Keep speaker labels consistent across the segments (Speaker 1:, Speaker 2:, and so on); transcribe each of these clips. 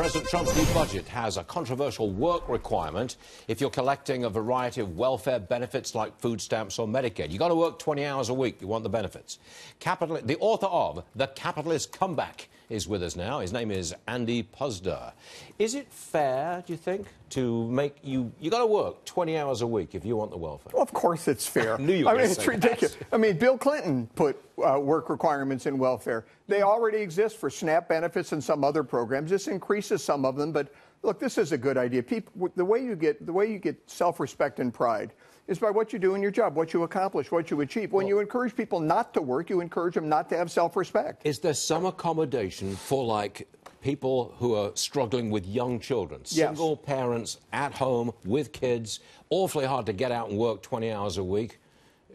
Speaker 1: President Trump's new budget has a controversial work requirement if you're collecting a variety of welfare benefits like food stamps or Medicaid. You've got to work 20 hours a week. You want the benefits. The author of The Capitalist Comeback is with us now. His name is Andy Puzder. Is it fair, do you think, to make you got to work 20 hours a week if you want the welfare?
Speaker 2: Well, of course it's fair.
Speaker 1: I knew you were going to say
Speaker 2: it's ridiculous.
Speaker 1: that.
Speaker 2: I mean, Bill Clinton put work requirements in welfare. They already exist for SNAP benefits and some other programs. This increases some of them, but look, this is a good idea. People, the way you get self-respect and pride is by what you do in your job, what you accomplish, what you achieve. When you encourage people not to work, you encourage them not to have self-respect.
Speaker 1: Is there some accommodation for, like, people who are struggling with young children, single parents at home with kids, awfully hard to get out and work 20 hours a week?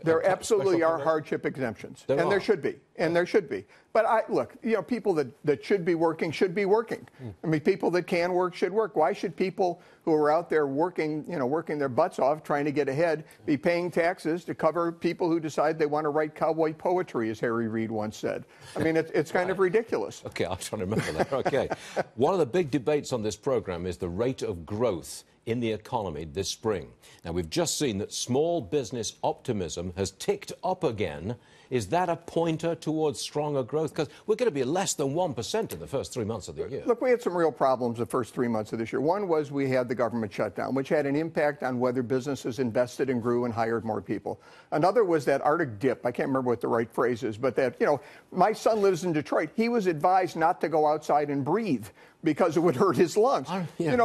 Speaker 2: There absolutely are hardship exemptions, and there should be. But look, people that should be working should be working. I mean, people that can work should work. Why should people who are out there working, working their butts off, trying to get ahead, be paying taxes to cover people who decide they want to write cowboy poetry, as Harry Reid once said? I mean, it's kind of ridiculous.
Speaker 1: Okay, I'm trying to remember that. Okay. One of the big debates on this program is the rate of growth in the economy this spring. Now, we've just seen that small business optimism has ticked up again. Is that a pointer towards stronger growth? Because we're going to be less than 1% in the first 3 months of the year.
Speaker 2: Look, we had some real problems the first 3 months of this year. One was we had the government shutdown, which had an impact on whether businesses invested and grew and hired more people. Another was that Arctic dip. I can't remember what the right phrase is, but that, my son lives in Detroit. He was advised not to go outside and breathe because it would hurt his lungs.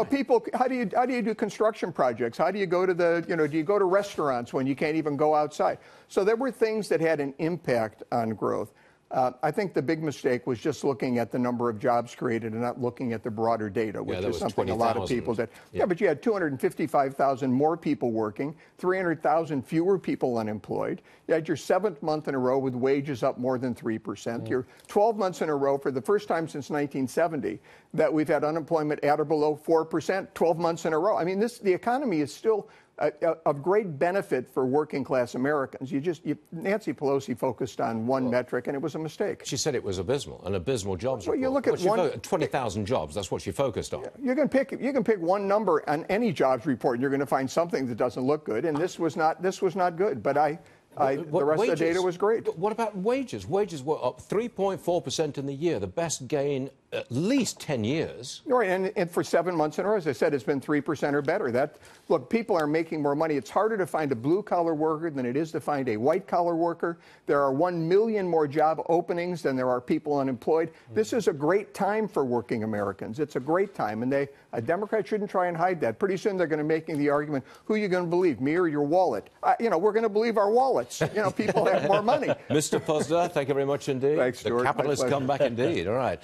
Speaker 2: People, how do you do construction projects? How do you go to do you go to restaurants when you can't even go outside? So there were things that had an impact on growth. I think the big mistake was just looking at the number of jobs created and not looking at the broader data, which is something a lot of people did. Yeah, but you had 255,000 more people working, 300,000 fewer people unemployed. You had your 7th month in a row with wages up more than 3%. Your 12 months in a row for the first time since 1970 that we've had unemployment at or below 4%, 12 months in a row. I mean, the economy is still of great benefit for working class Americans. Nancy Pelosi focused on one metric, and it was a mistake.
Speaker 1: She said it was abysmal, an abysmal jobs report.
Speaker 2: You look at
Speaker 1: 20,000 jobs. That's what she focused on.
Speaker 2: You can pick one number on any jobs report, and you're going to find something that doesn't look good. And this was not good. But the rest of the data was great.
Speaker 1: But what about wages? Wages were up 3.4% in the year, the best gain at least 10 years.
Speaker 2: Right, and for 7 months in a row, as I said, it's been 3% or better. Look, people are making more money. It's harder to find a blue-collar worker than it is to find a white-collar worker. There are 1 million more job openings than there are people unemployed. This is a great time for working Americans. It's a great time, and a Democrat shouldn't try and hide that. Pretty soon they're going to be making the argument, who are you going to believe, me or your wallet? We're going to believe our wallets. People have more money.
Speaker 1: Mr. Puzder, thank you very much indeed.
Speaker 2: Thanks, Stuart.
Speaker 1: The capitalist comeback indeed. All right.